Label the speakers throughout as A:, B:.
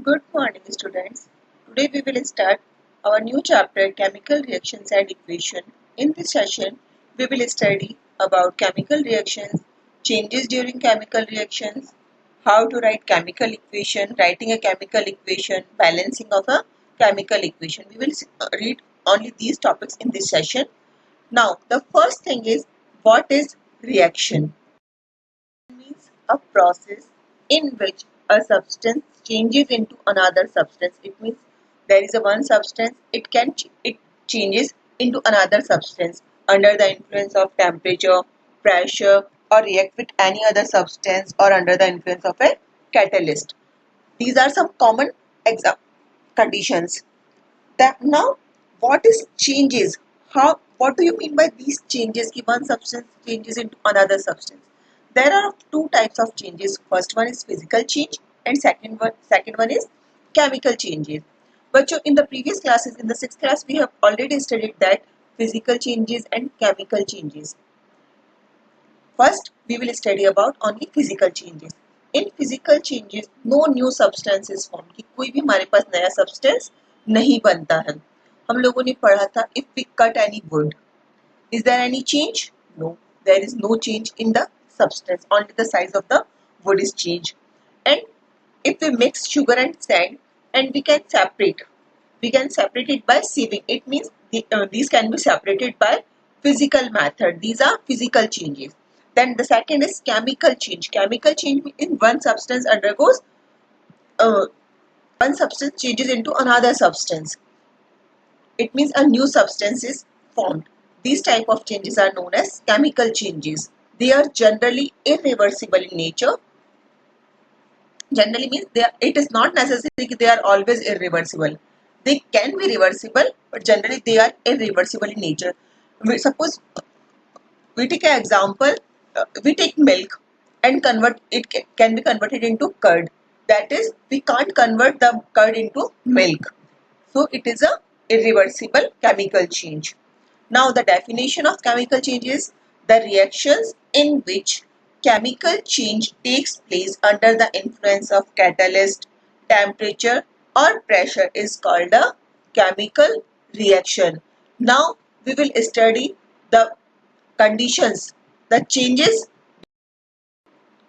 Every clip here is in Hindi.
A: Good morning, students. Today we will start our new chapter, Chemical Reactions and Equation. In this session, we will study about chemical reactions, changes during chemical reactions, how to write chemical equation, writing a chemical equation, balancing of a chemical equation. We will read only these topics in this session. Now, the first thing is, what is reaction? Means a process in which a substance changes into another substance. It means there is a one substance, it changes into another substance under the influence of temperature, pressure, or react with any other substance or under the influence of a catalyst. These are some common conditions. That now, what is changes? What do you mean by these changes? Ki one substance changes into another substance. There are two types of changes. First one is physical change and second one is chemical changes. But in the previous classes, in the sixth class, we have already studied that physical changes and chemical changes. First, we will study about only physical changes. In physical changes, no new substance is formed. कि कोई भी हमारे पास नया substance नहीं बनता है. हम लोगों ने पढ़ा था if we cut any wood, is there any change? No, there is no change in the substance. Only the size of the wood is changed. And if we mix sugar and sand and we can separate it by sieving. It means these can be separated by physical method. These are physical changes. Then the second is chemical change. Chemical change in one substance undergoes one substance changes into another substance. It means a new substance is formed. These type of changes are known as chemical changes. They are generally irreversible in nature. Generally means it is not necessary that they are always irreversible. They can be reversible, but generally they are irreversible in nature. Suppose we take an example, we take milk and convert it can be converted into curd. That is, we can't convert the curd into milk. So it is a irreversible chemical change. Now the definition of chemical change is the reactions in which chemical change takes place under the influence of catalyst, temperature or pressure is called a chemical reaction. Now we will study the conditions, the changes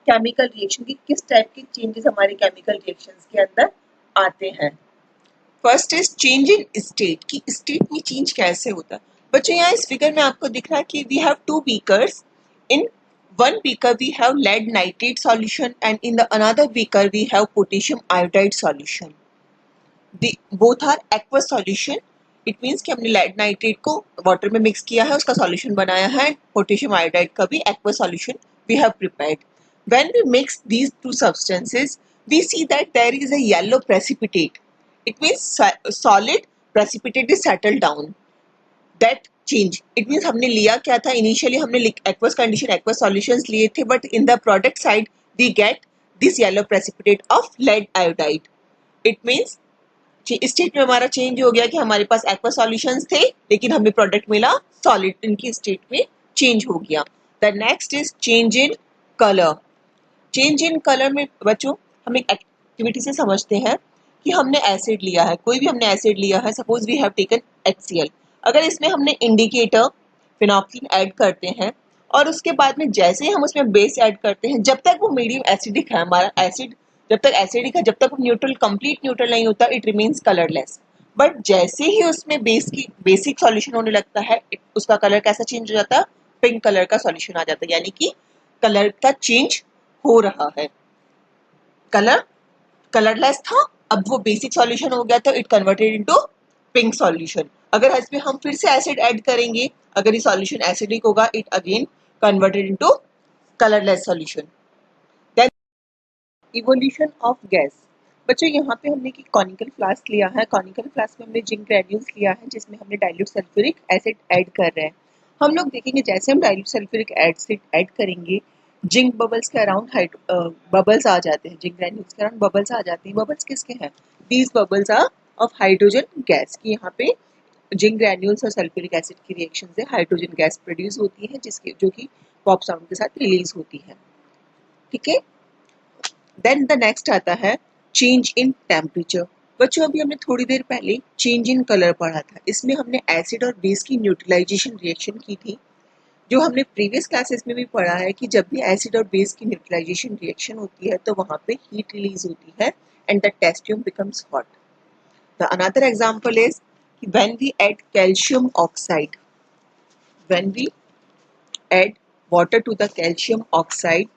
A: chemical reaction की किस टाइप के चेंजेस हमारे केमिकल रिएक्शंस के अंदर आते हैं. First is change in state की स्टेट में चेंज कैसे होता है. बच्चों यहाँ इस फिगर में आपको दिख रहा है कि we have two beakers. In one beaker we have lead nitrate solution and in the another beaker we have potassium iodide solution. The both are aqueous solution. It means कि हमने lead nitrate को water में mix किया है, उसका solution बनाया है. potassium iodide का भी aqueous solution we have prepared. When we mix these two substances, we see that there is a yellow precipitate. It means solid precipitate is settled down. That change. It means हमने लिया क्या था, initially हमने aqueous condition aqueous solutions लिए थे, but in the product side we get this yellow precipitate of lead iodide. It means state में हमारा चेंज हो गया कि हमारे पास aqueous solutions थे लेकिन हमें प्रोडक्ट मिला सॉलिड. इनकी स्टेट में चेंज हो गया. The next is change in colour. Change in colour में बच्चों हम एक एक्टिविटी से समझते हैं कि हमने एसिड लिया है, कोई भी हमने एसिड लिया है. Suppose we have taken HCl. अगर इसमें हमने इंडिकेटर फिनोक्सिन ऐड करते हैं और उसके बाद में जैसे ही हम उसमें बेस ऐड करते हैं, जब तक वो मीडियम एसिडिक है, हमारा एसिड जब तक एसिडिक है, जब तक वो न्यूट्रल कंप्लीट न्यूट्रल नहीं होता, इट रिमेन्स कलरलेस. बट जैसे ही उसमें बेस की बेसिक सॉल्यूशन होने लगता है, उसका कलर कैसा चेंज हो जाता है, पिंक कलर का सॉल्यूशन आ जाता है. यानी कि कलर का चेंज हो रहा है. कलर कलरलेस था, अब वो बेसिक सॉल्यूशन हो गया तो it converted into pink solution. अगर इसमें हम फिर से एसिड ऐड करेंगे, अगर ये सॉल्यूशन एसिडिक होगा, it again converted into colourless solution. Then evolution of gas. बच्चों यहाँ पे हमने की कॉनिकल फ्लास्क लिया है. कॉनिकल फ्लास्क में हमने जिंक ग्रेन्यूल्स लिया है जिसमें हमने डाइल्यूट सल्फ्यूरिक एसिड ऐड कर रहे हैं. हम लोग देखेंगे जैसे हम डाइल्यूट सल्फ्यूरिक एसिड ऐड करेंगे, जिंक बबल्स के अराउंड बबल्स आ जाते हैं. जिंक ग्रेन्यूल्स के अराउंड बबल्स आ जाते हैं. बबल्स किसके हैं? These bubbles are of hydrogen gas. की यहाँ पे जिंक ग्रेन्यूल्स और सल्फ्यूरिक एसिड की रिएक्शन से हाइड्रोजन गैस प्रोड्यूस होती है जिसके जो कि पॉप साउंड के साथ रिलीज होती है. ठीक है. देन द नेक्स्ट आता है चेंज इन टेम्परेचर। बच्चों अभी हमने थोड़ी देर पहले चेंज इन कलर पढ़ा था, इसमें हमने एसिड और बेस की न्यूट्रलाइजेशन रिएक्शन की थी। जो हमने प्रीवियस क्लासेस में भी पढ़ा है कि जब भी एसिड और बेस की न्यूट्रलाइजेशन रिएक्शन होती है तो वहाँ पे हीट रिलीज होती है and the test tube becomes hot. The another example is when we add calcium oxide, when we add water to the calcium oxide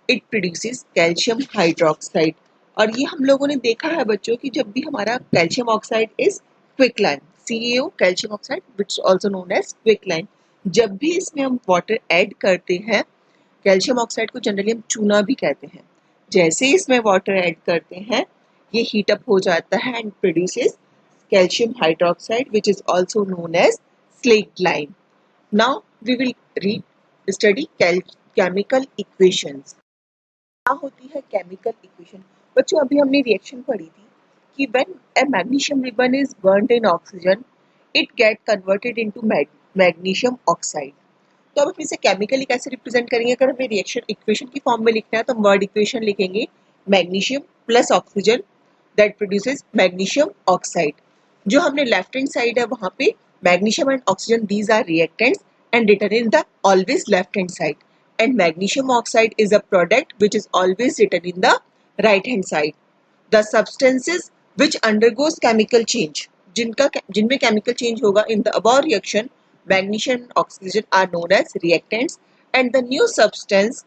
A: it produces calcium hydroxide. और ये हम लोगों ने देखा है बच्चों कि जब भी हमारा calcium oxide is quicklime, CaO calcium oxide which also known as quicklime, जब भी इसमें हम वाटर ऐड करते हैं, कैल्शियम ऑक्साइड को जनरली हम चूना भी कहते हैं, जैसे ही इसमें वाटर ऐड करते हैं ये हीट अप हो जाता है and produces calcium hydroxide which is also known as slate lime. Now we will read study chemical equations. क्या होती है केमिकल इक्वेशन? बच्चों अभी हमने रिएक्शन पढ़ी थी कि when a magnesium ribbon is burned in oxygen it get converted into magnesium oxide. तो अब हम इसे केमिकली कैसे रिप्रेजेंट करेंगे? अगर हमें रिएक्शन इक्वेशन की फॉर्म में लिखना है तो हम वर्ड इक्वेशन लिखेंगे magnesium plus oxygen that produces magnesium oxide. जो हमने लेफ्ट हैंड साइड है वहां पे magnesium and oxygen these are reactants and written in the always left hand side, and magnesium oxide is a product which is always written in the right hand side. The substances which undergoes chemical change, जिनमें chemical change होगा in the above reaction, magnesium and oxygen are known as reactants, and the new substance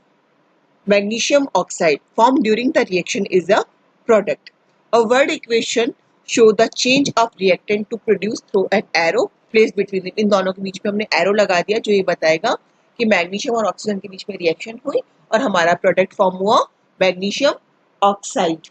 A: magnesium oxide formed during the reaction is a product. A word equation show the change of reactant to produce through an arrow placed between it. इन दोनों के बीच में हमने एरो लगा दिया जो ये बताएगा कि मैग्नीशियम और ऑक्सीजन के बीच में रिएक्शन हुई और हमारा प्रोडक्ट फॉर्म हुआ magnesium oxide.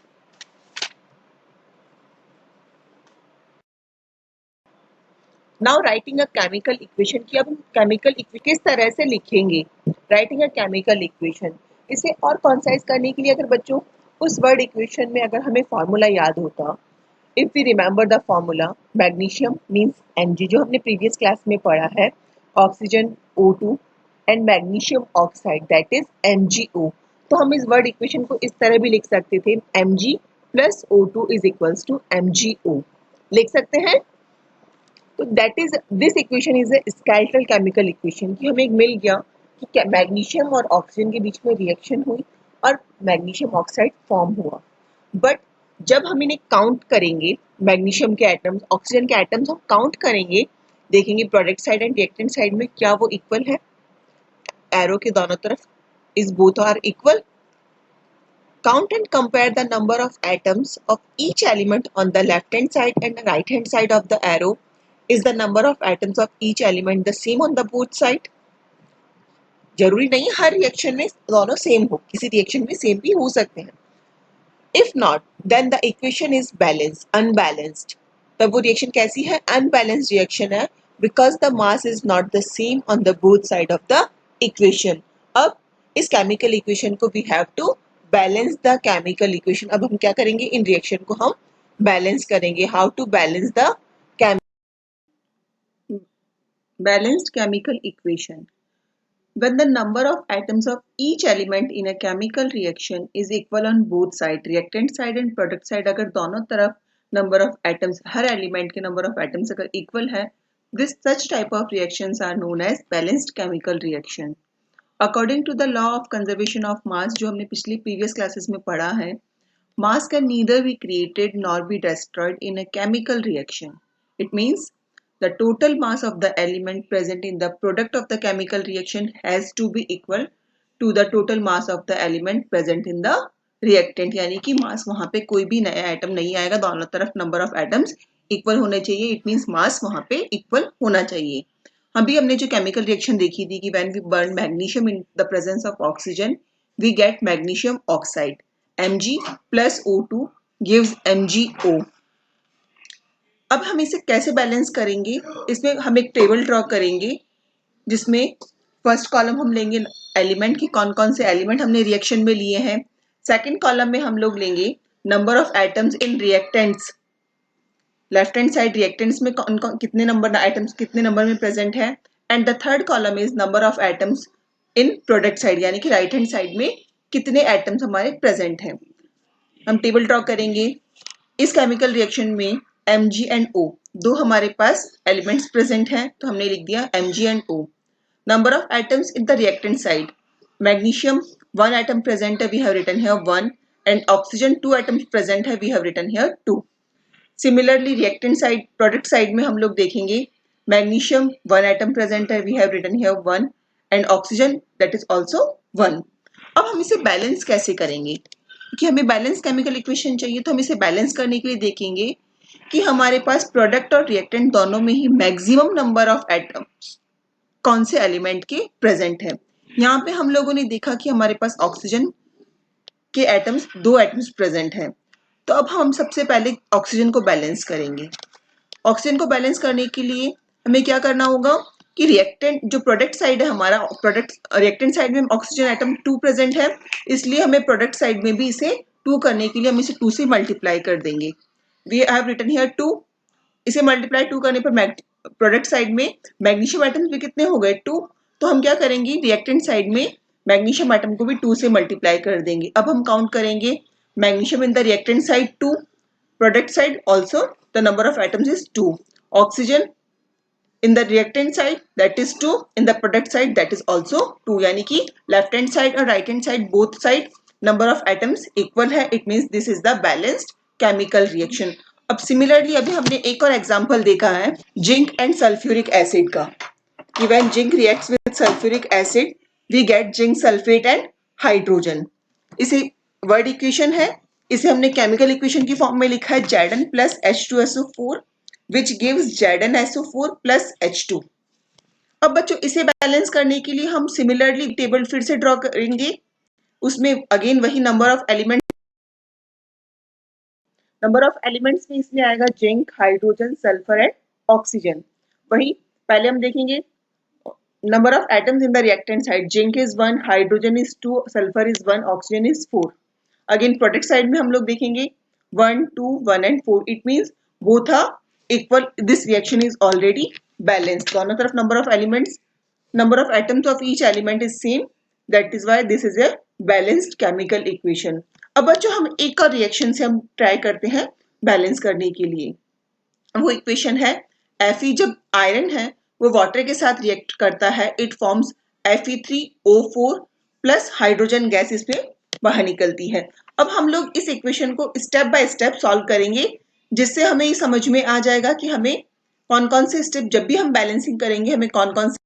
A: Now writing a chemical equation की अब हम केमिकल इक्वेशन किस तरह से लिखेंगे? राइटिंग अ केमिकल इक्वेशन, इसे और कॉन्साइज करने के लिए अगर बच्चों उस वर्ड इक्वेशन में अगर हमें फॉर्मूला याद होता, if we remember the formula, magnesium means Mg जो हमने प्रीवियस क्लास में पढ़ा है, oxygen O2 and magnesium oxide that is MgO। तो हम इस वर्ड इक्वेशन को इस तरह भी लिख सकते थे Mg plus O2 is equals to MgO, लिख सकते हैं। तो that is this equation is a skeletal chemical equation कि हमें मिल गया कि मैग्नीशियम और ऑक्सीजन के बीच में रिएक्शन हुई और मैग्नीशियम ऑक्साइड फॉर्म हुआ। बट जब हम इन्हें काउंट करेंगे, मैग्नीशियम के एटम्स ऑक्सीजन के एटम्स हम काउंट करेंगे, देखेंगे product side and reactant side में क्या वो इक्वल है, एरो के दोनों तरफ is both are equal. Count and compare the number of atoms of each element on the left hand side and the right hand side of the arrow. Is the number of atoms of each element the same on the both side? जरूरी नहीं हर रिएक्शन में दोनों सेम हो, किसी रिएक्शन में सेम भी हो सकते हैं। If not, then the equation is balanced, unbalanced. तब वो रिएक्शन कैसी है? Unbalanced रिएक्शन है because the mass is not the same on the both side of the equation. अब इस केमिकल इक्वेशन को we have to balance the chemical equation. अब हम क्या करेंगे? इन रिएक्शन को हम बैलेंस करेंगे। How to balance the balanced chemical equation? When the number of atoms of each element in a chemical reaction is equal on both sides, reactant side and product side, अगर दोनों तरफ number of atoms, her element के number of atoms अगर equal है, this such type of reactions are known as balanced chemical reaction. According to the law of conservation of mass, जो हमने पिछली previous classes में पढ़ा है, mass can neither be created nor be destroyed in a chemical reaction. It means the total mass of the element present in the product of the chemical reaction has to be equal to the total mass of the element present in the reactant. यानी कि mass वहाँ पे कोई भी नया atom नहीं आएगा, दोनों तरफ number of atoms equal होने चाहिए. It means mass वहाँ पे equal होना चाहिए. अभी हमने जो chemical reaction देखी थी कि when we burn magnesium in the presence of oxygen, we get magnesium oxide. Mg plus O2 gives MgO. अब हम इसे कैसे बैलेंस करेंगे? इसमें हम एक टेबल ड्रॉ करेंगे जिसमें फर्स्ट कॉलम हम लेंगे एलिमेंट की, कौन कौन से एलिमेंट हमने रिएक्शन में लिए हैं। सेकंड कॉलम में हम लोग लेंगे number of atoms in reactants, left hand side reactants में कौन कौन कितने नंबर एटम्स कितने नंबर में प्रेजेंट है। And the third column is number of atoms in product side, यानी कि राइट हैंड साइड में कितने एटम्स हमारे प्रेजेंट हैं। हम टेबल ड्रॉ करेंगे। इस केमिकल रिएक्शन में Mg एंड O दो हमारे पास एलिमेंट्स प्रेजेंट हैं, तो हमने लिख दिया Mg and O। Number of atoms in the reactant side, magnesium 1 atom present है, we have written here 1, and oxygen 2 atoms present है, we have written here 2। Similarly reactant side, product side में हम लोग देखेंगे मैग्नीशियम 1 एटम प्रेजेंट है, we have written here 1, and oxygen that is also 1। अब हम इसे बैलेंस कैसे करेंगे, कि हमें बैलेंस केमिकल इक्वेशन चाहिए, तो हम इसे बैलेंस करने के लिए देखेंगे कि हमारे पास प्रोडक्ट और रिएक्टेंट दोनों में ही मैक्सिमम नंबर ऑफ एटम कौन से एलिमेंट के प्रेजेंट है। यहाँ पे हम लोगों ने देखा कि हमारे पास ऑक्सीजन के एटम्स, 2 एटम्स प्रेजेंट हैं। तो अब हम सबसे पहले ऑक्सीजन को बैलेंस करेंगे। ऑक्सीजन को बैलेंस करने के लिए हमें क्या करना होगा कि रिएक्टेंट, जो प्रोडक्ट साइड है हमारा, प्रोडक्ट रिएक्टेंट साइड में ऑक्सीजन एटम 2 प्रेजेंट है, इसलिए हमें प्रोडक्ट साइड में भी इसे 2 करने के लिए हम इसे 2 से मल्टीप्लाई कर देंगे। वी हैव रिटन हियर 2, इसे मल्टीप्लाई 2 करने पर प्रोडक्ट साइड में मैग्नीशियम एटम्स भी कितने हो गए 2, तो हम क्या करेंगे रिएक्टेंट साइड में मैग्नीशियम एटम को भी 2 से मल्टीप्लाई कर देंगे। अब हम काउंट करेंगे magnesium in the reactant side 2, product side also the number of atoms is 2, oxygen in the reactant side that is 2, in the product side that is also 2, यानी कि left hand side और right hand side both side number of atoms equal है, it means this is the balanced chemical reaction। अब सिमिलरली अभी हमने एक और एग्जांपल देखा है जिंक एंड सल्फ्यूरिक एसिड का, कि when zinc reacts with sulfuric acid we get zinc sulfate and hydrogen। इसे वर्ड इक्वेशन है, इसे हमने केमिकल इक्वेशन की फॉर्म में लिखा है Zn plus H2SO4 which gives ZnSO4 plus H2। अब बच्चों इसे बैलेंस करने के लिए हम सिमिलरली टेबल फिर से ड्रॉ करेंगे, उसमें अगेन वही नंबर ऑफ एलिमेंट्स में इसमें आएगा zinc, hydrogen, sulphur and oxygen. वही पहले हम देखेंगे number of atoms in the reactant side, zinc is 1, hydrogen is 2, sulphur is 1, oxygen is 4। Again product side में हम लोग देखेंगे 1, 2, 1 and 4, it means both are equal, this reaction is already balanced। दोनों तरफ number of atoms of each element is same, that is why this is a balanced chemical equation। अब बच्चों हम एक और रिएक्शन से हम ट्राई करते हैं बैलेंस करने के लिए। वो इक्वेशन है Fe, जब आयरन है वो वाटर के साथ रिएक्ट करता है, it forms Fe3O4 plus hydrogen gas इसमें बाहर निकलती है। अब हम लोग इस इक्वेशन को स्टेप बाय स्टेप सॉल्व करेंगे, जिससे हमें ये समझ में आ जाएगा कि हमें कौन कौन से स्टेप, जब भी हम बैलेंसिंग करेंगे हमें कौन कौन से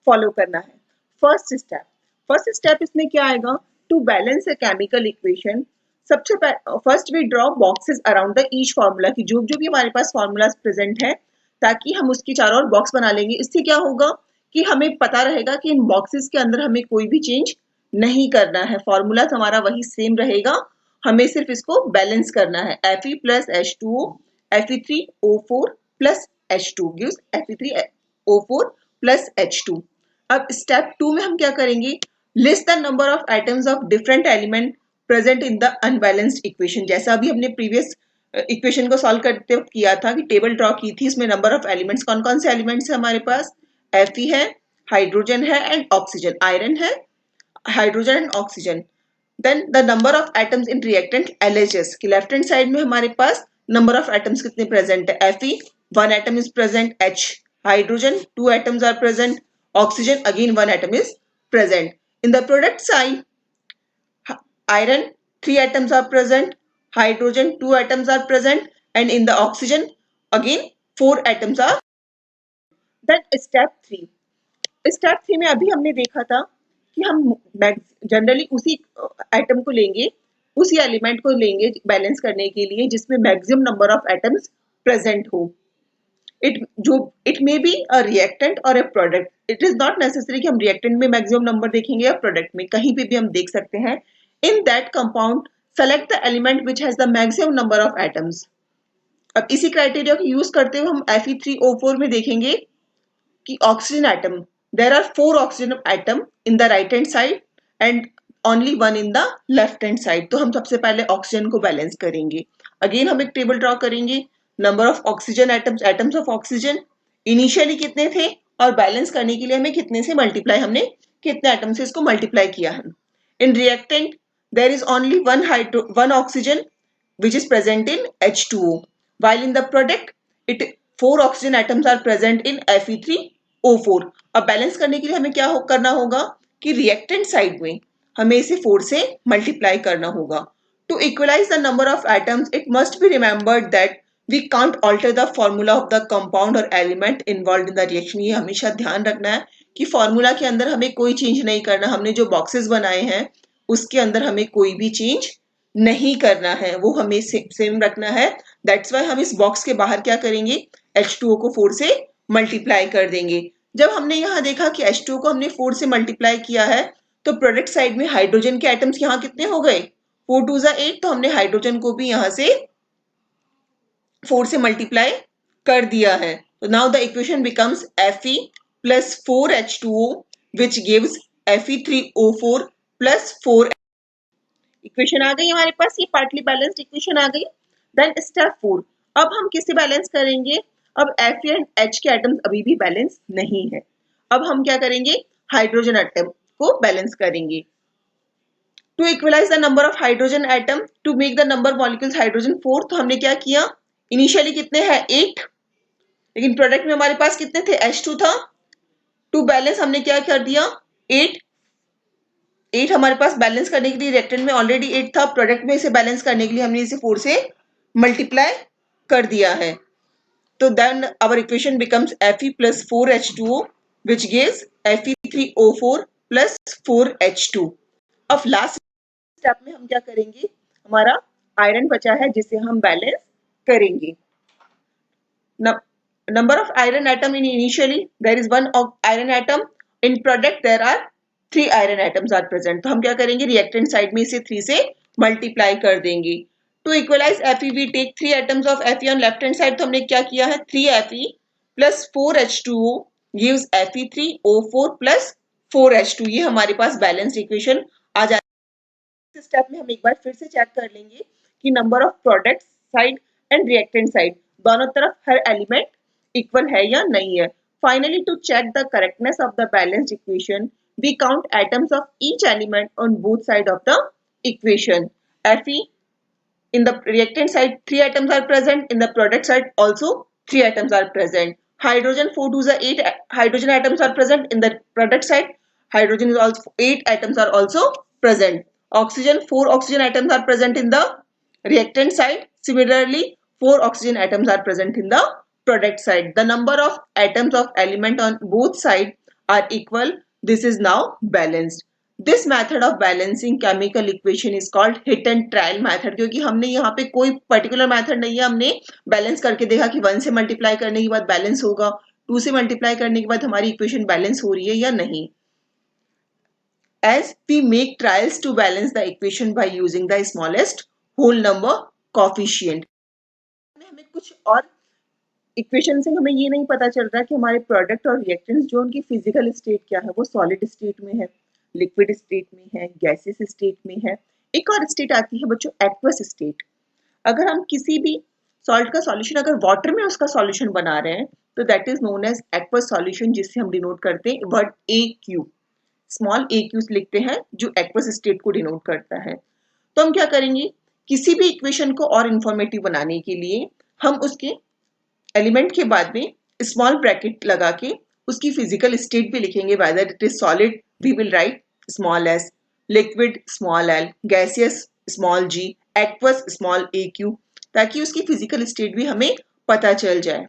A: फॉलो करना है। फर्स्ट स्टेप इसमें क्या आएगा, to balance a chemical equation. सबसे first we draw boxes around the each formula, की जो जो भी हमारे पास फार्मूलाज प्रेजेंट है, ताकि हम उसके चारों ओर बॉक्स बना लेंगे। इससे क्या होगा कि हमें पता रहेगा कि इन बॉक्सेस के अंदर हमें कोई भी चेंज नहीं करना है, फॉर्मूला हमारा वही सेम रहेगा, हमें सिर्फ इसको बैलेंस करना है। Fe plus H2O, Fe3O4 plus H2 gives Fe3O4 plus H2। अब स्टेप 2 में हम क्या करेंगे, list the number of atoms of different element present in the unbalanced equation. जैसा अभी हमने प्रीवियस इक्वेशन को सॉल्व करते वक्त किया था कि टेबल ड्रॉ की थी, इसमें नंबर ऑफ एलिमेंट्स कौन कौन से एलिमेंट्स है हमारे पास, Fe है, हाइड्रोजन है एंड ऑक्सीजन, आयरन है, hydrogen and oxygen. Then the number of atoms in reactant LHS, कि लेफ्ट हैंड साइड में हमारे पास नंबर ऑफ एटम्स कितने प्रेजेंट है, Fe 1 atom is present, H hydrogen 2 atoms are present, oxygen again 1 atom is present. In the product side iron 3 atoms are present, hydrogen 2 atoms are present, and in the oxygen again 4 atoms are। Then step 3 में अभी हमने देखा था कि हम जनरली उसी एटम को लेंगे, उसी एलिमेंट को लेंगे बैलेंस करने के लिए जिसमें maximum number of atoms present हो। It may be a reactant और a product, it is not necessary कि हम रिएक्टेंट में मैक्सिमम नंबर देखेंगे या प्रोडक्ट में, कहीं पे भी हम देख सकते हैं। In that compound select the element which has the maximum number of atoms. अब इसी क्राइटेरिया को यूज करते हुए हम Fe3O4 में देखेंगे कि oxygen atom, there are 4 oxygen atom in the right hand side and only 1 in the left hand side। तो हम सबसे पहले ऑक्सीजन को बैलेंस करेंगे। अगेन हम एक टेबल ड्रॉ करेंगे, number of oxygen atoms of oxygen initially कितने थे और बैलेंस करने के लिए हमें कितने से मल्टीप्लाई, हमने कितने एटम से इसको मल्टीप्लाई किया है। In reactant there is only one oxygen which is present in H2O, while in the product it 4 oxygen atoms are present in Fe3O4. अब बैलेंस करने के लिए हमें क्या करना होगा कि रिएक्टेंट साइड में हमें इसे 4 से मल्टीप्लाई करना होगा. To equalize the number of atoms, it must be remembered that we can't alter the formula of the compound or element involved in the reaction. ये हमेशा ध्यान रखना है कि फॉर्मूला के अंदर हमें कोई चेंज नहीं करना. हमने जो बॉक्सेस बनाए हैं उसके अंदर हमें कोई भी चेंज नहीं करना है, वो हमें सेम रखना है. दैट्स वाई हम इस बॉक्स के बाहर क्या करेंगे, H2O को 4 से मल्टीप्लाई कर देंगे. जब हमने यहाँ देखा कि H2O को हमने 4 से मल्टीप्लाई किया है तो प्रोडक्ट साइड में हाइड्रोजन के एटम्स यहाँ कितने हो गए, 4 2 8. तो हमने हाइड्रोजन को भी यहाँ से 4 से मल्टीप्लाई कर दिया है. तो now the equation becomes Fe plus 4H2O which gives Fe3O4 plus 4. Equation आ गई हमारे पास, ये पार्टली बैलेंस्ड इक्वेशन आ गई. देन स्टेप 4, अब हम किसे बैलेंस करेंगे. अब Fe एंड H के एटम्स अभी भी बैलेंस नहीं है. अब हम क्या करेंगे, हाइड्रोजन एटम को बैलेंस करेंगे. To equalize the number of hydrogen atom to make the number molecules hydrogen 4, तो हमने क्या किया, इनिशियली कितने हैं 8, लेकिन प्रोडक्ट में हमारे पास कितने थे, H2 था. टू बैलेंस हमने क्या कर दिया, 8 हमारे पास बैलेंस करने के लिए रिएक्टेंट में ऑलरेडी 8 था, प्रोडक्ट में इसे बैलेंस करने के लिए हमने इसे 4 से मल्टीप्लाई कर दिया है. तो then our equation becomes Fe plus 4H2O which gives Fe3O4 plus 4H2. अब लास्ट स्टेप में हम क्या करेंगे, हमारा आयरन बचा है जिसे हम बैलेंस करेंगे. Number of iron atom in initially there is one of iron atom, in product there are 3 iron atoms are present. तो हम क्या करेंगे, रिएक्टेंट साइड में इसे 3 से मल्टीप्लाई कर देंगे. To equalize Fe we take 3 atoms of Fe on left hand side. तो हमने क्या किया है, 3Fe plus 4H2O gives Fe3O4 plus 4H2. ये हमारे पास बैलेंस्ड इक्वेशन आ जाती है. इस स्टेप में हम एक बार फिर से चेक कर लेंगे कि number of product side and reactant side दोनों तरफ हर एलिमेंट इक्वल है या नहीं है. Finally, to check the correctness of the balanced equation, we count atoms of each element on both sides of the equation. Fe in the reactant side 3 atoms are present, in the product side also 3 atoms are present. Hydrogen 4 to the 8 hydrogen atoms are present, in the product side hydrogen is also 8 atoms are also present. Oxygen 4 oxygen atoms are present in the reactant side. Similarly 4 oxygen atoms are present in the product side. The number of atoms of element on both sides are equal. This is now balanced. This method of balancing chemical equation is called hit and trial method. क्योंकि हमने यहाँ पे कोई particular method नहीं है, हमने बैलेंस करके देखा कि 1 से मल्टीप्लाई करने के बाद बैलेंस होगा, 2 से मल्टीप्लाई करने के बाद हमारी इक्वेशन बैलेंस हो रही है या नहीं. As we make trials to balance the equation by using the smallest whole number coefficient. हमें कुछ और इक्वेशन से हमें ये नहीं पता चल रहा कि हमारे प्रोडक्ट और रिएक्टेंट्स जो उनकी फिजिकल स्टेट क्या है, वो सॉलिड स्टेट में है, लिक्विड स्टेट में है, गैसेस स्टेट में है. एक और स्टेट आती है बच्चों एक्वस स्टेट. अगर हम किसी भी सॉल्ट का सॉल्यूशन अगर वाटर में उसका सॉल्यूशन बना रहे हैं तो that is known as aqueous solution, जिससे हम डिनोट करते हैं वर्ड AQ, स्मॉल AQ लिखते हैं जो एक्वस स्टेट को डिनोट करता है. तो हम क्या करेंगे, किसी भी इक्वेशन को और इंफॉर्मेटिव बनाने के लिए हम उसके एलिमेंट के बाद में स्मॉल ब्रैकेट लगा के उसकी फिजिकल स्टेट भी लिखेंगे. Whether it is solid we will write small s, liquid small l, gaseous small g, aqueous small AQ, ताकि उसकी फिजिकल स्टेट भी हमें पता चल जाए.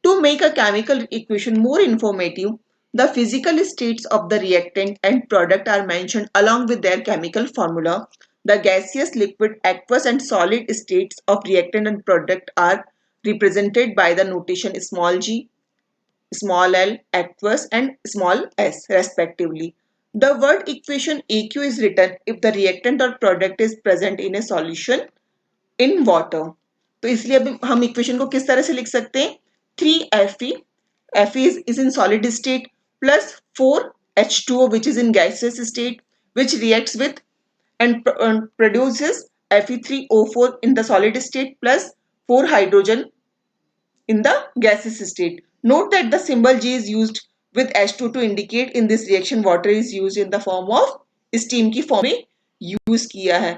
A: To make a chemical equation more informative, the physical states of the reactant and product are mentioned along with their chemical formula. The gaseous, liquid, aqueous and solid states of reactant and product are represented by the notation small g, small l, aqueous and small s respectively. The word equation AQ is written if the reactant or product is present in a solution in water. तो इसलिए अब हम इक्वेशन को किस तरह से लिख सकते हैं, 3Fe, Fe is in solid state plus 4H2O which is in gaseous state, which reacts with and produces Fe3O4 in the solid state plus 4 hydrogen in the gaseous state. Note that the symbol G is used with H2 to indicate in this reaction water is used in the form of steam की form में यूज किया है।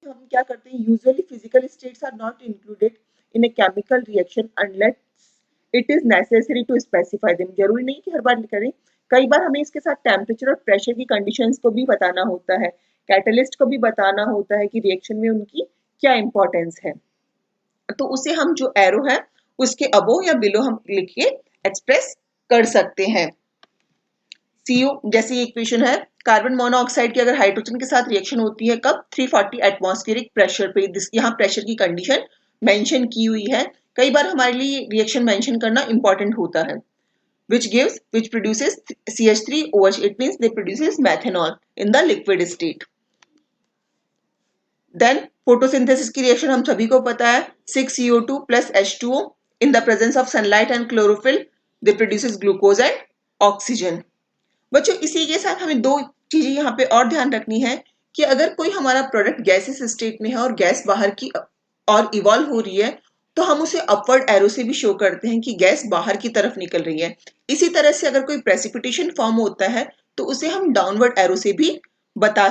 A: हम क्या करते हैं, usually physical states are not included in a chemical reaction unless it is necessary to specify them. जरूरी नहीं कि हर बार करें, कई बार हमें इसके साथ टेम्परेचर और प्रेशर की कंडीशंस को भी बताना होता है, कैटलिस्ट को भी बताना होता है कि रिएक्शन में उनकी क्या इंपॉर्टेंस है। तो उसे हम जो एरो है उसके अबो या बिलो हम लिख के एक्सप्रेस कर सकते हैं। CO जैसे इक्वेशन है, कार्बन मोनोऑक्साइड की अगर हाइड्रोजन के साथ रिएक्शन होती है कब, 340 एटमॉस्फेरिक प्रेशर पे। यहाँ प्रेशर की कंडीशन मेंशन की हुई है। कई बार हमारे लिए रिएक्शन मेंशन करना इंपॉर्टेंट होता है। which produces CH3OH, it means they produces methanol in the liquid state. Then photosynthesis की रिएक्शन हम सभी को पता है, 6CO2 plus H2O in the presence of sunlight and chlorophyll they produces glucose and oxygen. बच्चों इसी के साथ हमें दो चीजें यहाँ पे और ध्यान रखनी है कि अगर कोई हमारा प्रोडक्ट गैसेस स्टेट में है और गैस बाहर की और इवॉल्व हो रही है तो हम उसे अपवर्ड एरो से भी शो करते हैं कि गैस बाहर की तरफ निकल रही है। इसी तरह से अगर कोई प्रेसिपिटेशन फॉर्म होता है तो उसे हम डाउनवर्ड एरो से भी बता